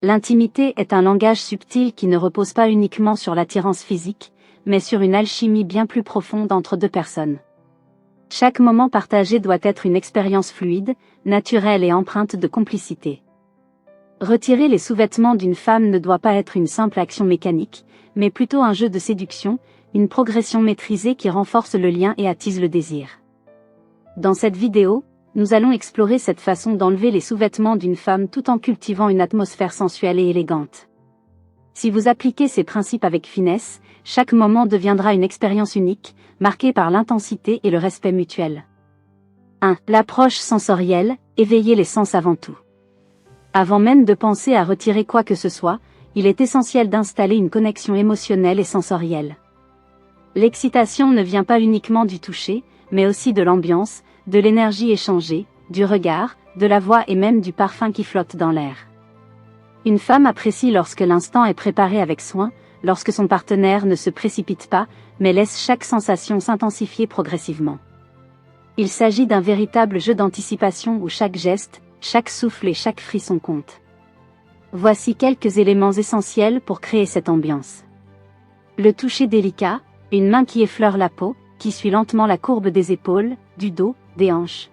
L'intimité est un langage subtil qui ne repose pas uniquement sur l'attirance physique, mais sur une alchimie bien plus profonde entre deux personnes. Chaque moment partagé doit être une expérience fluide, naturelle et empreinte de complicité. Retirer les sous-vêtements d'une femme ne doit pas être une simple action mécanique, mais plutôt un jeu de séduction, une progression maîtrisée qui renforce le lien et attise le désir. Dans cette vidéo, nous allons explorer cette façon d'enlever les sous-vêtements d'une femme tout en cultivant une atmosphère sensuelle et élégante. Si vous appliquez ces principes avec finesse, chaque moment deviendra une expérience unique, marquée par l'intensité et le respect mutuel. 1. L'approche sensorielle, éveiller les sens avant tout. Avant même de penser à retirer quoi que ce soit, il est essentiel d'installer une connexion émotionnelle et sensorielle. L'excitation ne vient pas uniquement du toucher, mais aussi de l'ambiance, de l'énergie échangée, du regard, de la voix et même du parfum qui flotte dans l'air. Une femme apprécie lorsque l'instant est préparé avec soin, lorsque son partenaire ne se précipite pas, mais laisse chaque sensation s'intensifier progressivement. Il s'agit d'un véritable jeu d'anticipation où chaque geste, chaque souffle et chaque frisson comptent. Voici quelques éléments essentiels pour créer cette ambiance. Le toucher délicat, une main qui effleure la peau, qui suit lentement la courbe des épaules, du dos, des hanches.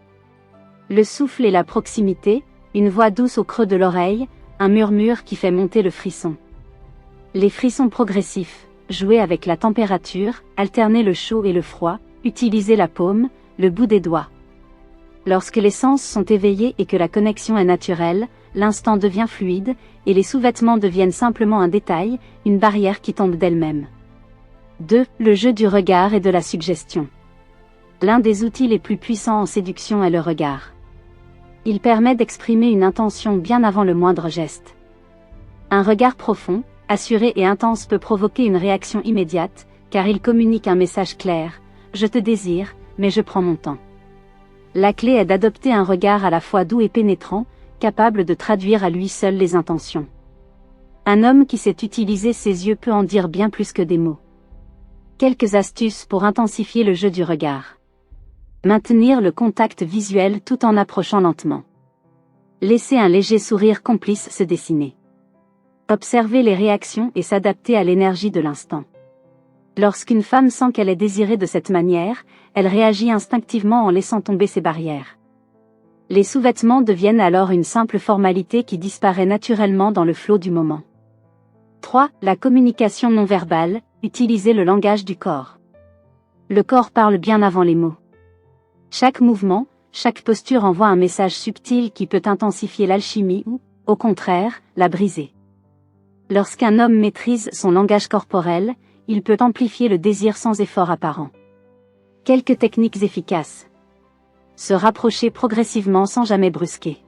Le souffle et la proximité, une voix douce au creux de l'oreille, un murmure qui fait monter le frisson. Les frissons progressifs, jouer avec la température, alterner le chaud et le froid, utiliser la paume, le bout des doigts. Lorsque les sens sont éveillés et que la connexion est naturelle, l'instant devient fluide, et les sous-vêtements deviennent simplement un détail, une barrière qui tombe d'elle-même. 2. Le jeu du regard et de la suggestion. L'un des outils les plus puissants en séduction est le regard. Il permet d'exprimer une intention bien avant le moindre geste. Un regard profond, assuré et intense peut provoquer une réaction immédiate, car il communique un message clair, « Je te désire, mais je prends mon temps ». La clé est d'adopter un regard à la fois doux et pénétrant, capable de traduire à lui seul les intentions. Un homme qui sait utiliser ses yeux peut en dire bien plus que des mots. Quelques astuces pour intensifier le jeu du regard. Maintenir le contact visuel tout en approchant lentement. Laisser un léger sourire complice se dessiner. Observer les réactions et s'adapter à l'énergie de l'instant. Lorsqu'une femme sent qu'elle est désirée de cette manière, elle réagit instinctivement en laissant tomber ses barrières. Les sous-vêtements deviennent alors une simple formalité qui disparaît naturellement dans le flot du moment. 3. La communication non verbale, utiliser le langage du corps. Le corps parle bien avant les mots. Chaque mouvement, chaque posture envoie un message subtil qui peut intensifier l'alchimie ou, au contraire, la briser. Lorsqu'un homme maîtrise son langage corporel, il peut amplifier le désir sans effort apparent. Quelques techniques efficaces. Se rapprocher progressivement sans jamais brusquer.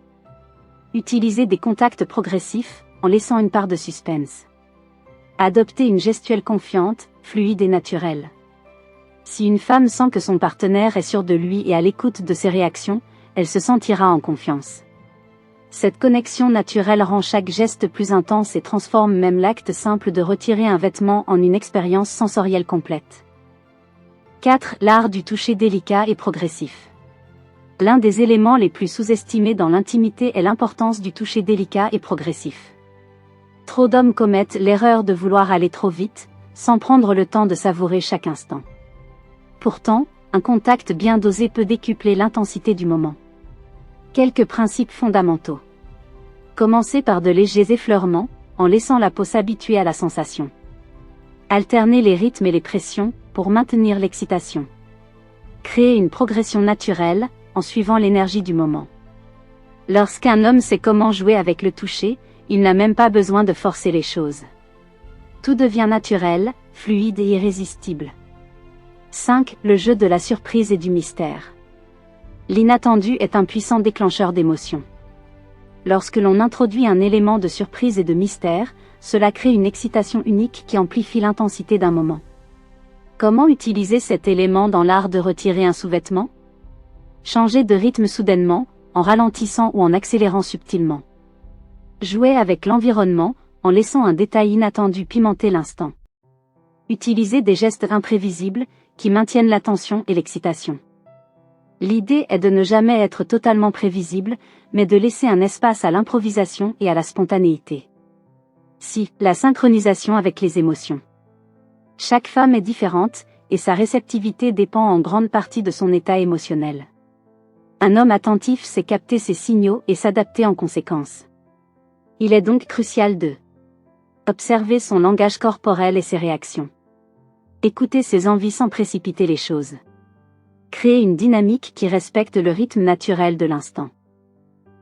Utiliser des contacts progressifs, en laissant une part de suspense. Adopter une gestuelle confiante, fluide et naturelle. Si une femme sent que son partenaire est sûr de lui et à l'écoute de ses réactions, elle se sentira en confiance. Cette connexion naturelle rend chaque geste plus intense et transforme même l'acte simple de retirer un vêtement en une expérience sensorielle complète. 4. L'art du toucher délicat et progressif. L'un des éléments les plus sous-estimés dans l'intimité est l'importance du toucher délicat et progressif. Trop d'hommes commettent l'erreur de vouloir aller trop vite, sans prendre le temps de savourer chaque instant. Pourtant, un contact bien dosé peut décupler l'intensité du moment. Quelques principes fondamentaux. Commencez par de légers effleurements, en laissant la peau s'habituer à la sensation. Alternez les rythmes et les pressions, pour maintenir l'excitation. Créez une progression naturelle, en suivant l'énergie du moment. Lorsqu'un homme sait comment jouer avec le toucher, il n'a même pas besoin de forcer les choses. Tout devient naturel, fluide et irrésistible. 5. Le jeu de la surprise et du mystère. L'inattendu est un puissant déclencheur d'émotions. Lorsque l'on introduit un élément de surprise et de mystère, cela crée une excitation unique qui amplifie l'intensité d'un moment. Comment utiliser cet élément dans l'art de retirer un sous-vêtement? Changer de rythme soudainement, en ralentissant ou en accélérant subtilement. Jouer avec l'environnement, en laissant un détail inattendu pimenter l'instant. Utiliser des gestes imprévisibles, qui maintiennent l'attention et l'excitation. L'idée est de ne jamais être totalement prévisible, mais de laisser un espace à l'improvisation et à la spontanéité. 6. La synchronisation avec les émotions. Chaque femme est différente, et sa réceptivité dépend en grande partie de son état émotionnel. Un homme attentif sait capter ses signaux et s'adapter en conséquence. Il est donc crucial de observer son langage corporel et ses réactions. Écouter ses envies sans précipiter les choses. Créer une dynamique qui respecte le rythme naturel de l'instant.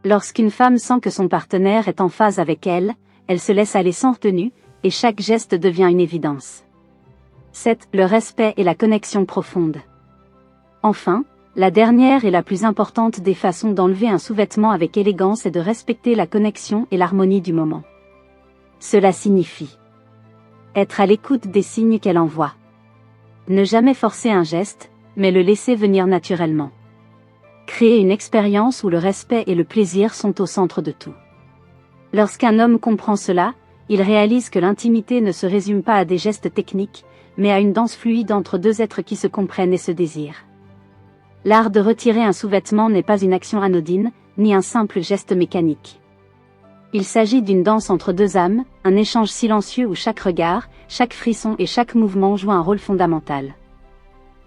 Lorsqu'une femme sent que son partenaire est en phase avec elle, elle se laisse aller sans retenue, et chaque geste devient une évidence. 7. Le respect et la connexion profonde. Enfin, la dernière et la plus importante des façons d'enlever un sous-vêtement avec élégance est de respecter la connexion et l'harmonie du moment. Cela signifie être à l'écoute des signes qu'elle envoie. Ne jamais forcer un geste, mais le laisser venir naturellement. Créer une expérience où le respect et le plaisir sont au centre de tout. Lorsqu'un homme comprend cela, il réalise que l'intimité ne se résume pas à des gestes techniques, mais à une danse fluide entre deux êtres qui se comprennent et se désirent. L'art de retirer un sous-vêtement n'est pas une action anodine, ni un simple geste mécanique. Il s'agit d'une danse entre deux âmes, un échange silencieux où chaque regard, chaque frisson et chaque mouvement jouent un rôle fondamental.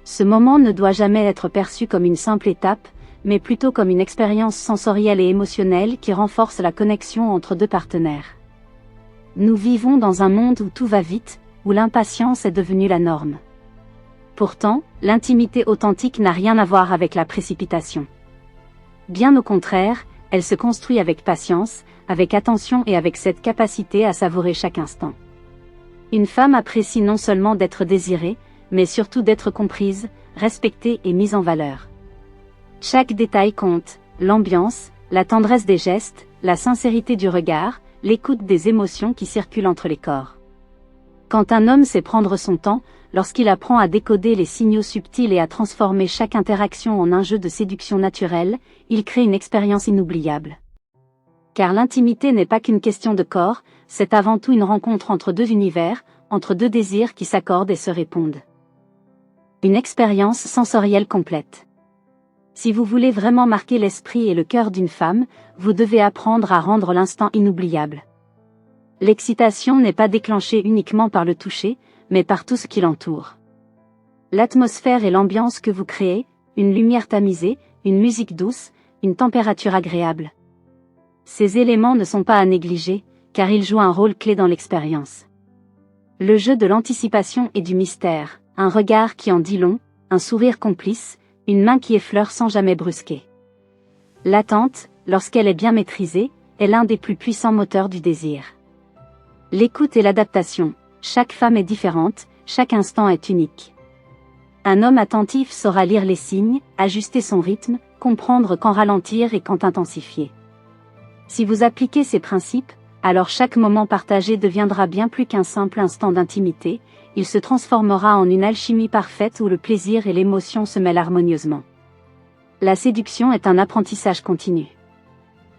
Ce moment ne doit jamais être perçu comme une simple étape, mais plutôt comme une expérience sensorielle et émotionnelle qui renforce la connexion entre deux partenaires. Nous vivons dans un monde où tout va vite, où l'impatience est devenue la norme. Pourtant, l'intimité authentique n'a rien à voir avec la précipitation. Bien au contraire, elle se construit avec patience, avec attention et avec cette capacité à savourer chaque instant. Une femme apprécie non seulement d'être désirée, mais surtout d'être comprise, respectée et mise en valeur. Chaque détail compte, l'ambiance, la tendresse des gestes, la sincérité du regard, l'écoute des émotions qui circulent entre les corps. Quand un homme sait prendre son temps, lorsqu'il apprend à décoder les signaux subtils et à transformer chaque interaction en un jeu de séduction naturelle, il crée une expérience inoubliable. Car l'intimité n'est pas qu'une question de corps, c'est avant tout une rencontre entre deux univers, entre deux désirs qui s'accordent et se répondent. Une expérience sensorielle complète. Si vous voulez vraiment marquer l'esprit et le cœur d'une femme, vous devez apprendre à rendre l'instant inoubliable. L'excitation n'est pas déclenchée uniquement par le toucher, mais par tout ce qui l'entoure. L'atmosphère et l'ambiance que vous créez, une lumière tamisée, une musique douce, une température agréable. Ces éléments ne sont pas à négliger, car ils jouent un rôle clé dans l'expérience. Le jeu de l'anticipation et du mystère, un regard qui en dit long, un sourire complice, une main qui effleure sans jamais brusquer. L'attente, lorsqu'elle est bien maîtrisée, est l'un des plus puissants moteurs du désir. L'écoute et l'adaptation, chaque femme est différente, chaque instant est unique. Un homme attentif saura lire les signes, ajuster son rythme, comprendre quand ralentir et quand intensifier. Si vous appliquez ces principes, alors chaque moment partagé deviendra bien plus qu'un simple instant d'intimité, il se transformera en une alchimie parfaite où le plaisir et l'émotion se mêlent harmonieusement. La séduction est un apprentissage continu.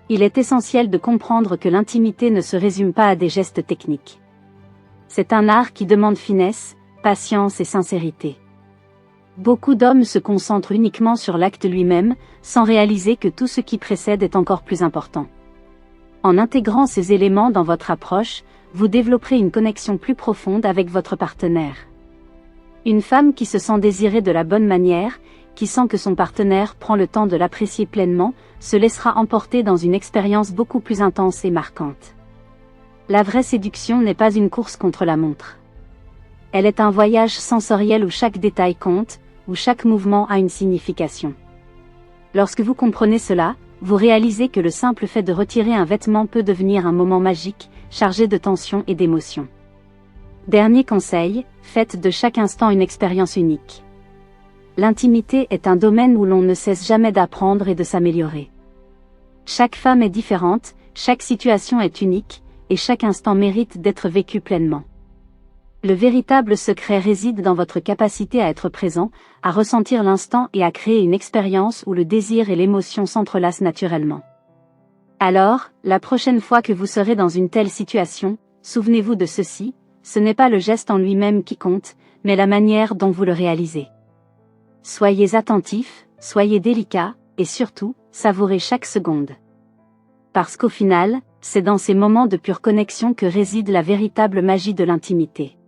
Il est essentiel de comprendre que l'intimité ne se résume pas à des gestes techniques. C'est un art qui demande finesse, patience et sincérité. Beaucoup d'hommes se concentrent uniquement sur l'acte lui-même, sans réaliser que tout ce qui précède est encore plus important. En intégrant ces éléments dans votre approche, vous développerez une connexion plus profonde avec votre partenaire. Une femme qui se sent désirée de la bonne manière, qui sent que son partenaire prend le temps de l'apprécier pleinement, se laissera emporter dans une expérience beaucoup plus intense et marquante. La vraie séduction n'est pas une course contre la montre. Elle est un voyage sensoriel où chaque détail compte, où chaque mouvement a une signification. Lorsque vous comprenez cela, vous réalisez que le simple fait de retirer un vêtement peut devenir un moment magique, chargé de tension et d'émotion. Dernier conseil, faites de chaque instant une expérience unique. L'intimité est un domaine où l'on ne cesse jamais d'apprendre et de s'améliorer. Chaque femme est différente, chaque situation est unique, et chaque instant mérite d'être vécu pleinement. Le véritable secret réside dans votre capacité à être présent, à ressentir l'instant et à créer une expérience où le désir et l'émotion s'entrelacent naturellement. Alors, la prochaine fois que vous serez dans une telle situation, souvenez-vous de ceci, ce n'est pas le geste en lui-même qui compte, mais la manière dont vous le réalisez. Soyez attentifs, soyez délicats, et surtout, savourez chaque seconde. Parce qu'au final, C'est dans ces moments de pure connexion que réside la véritable magie de l'intimité.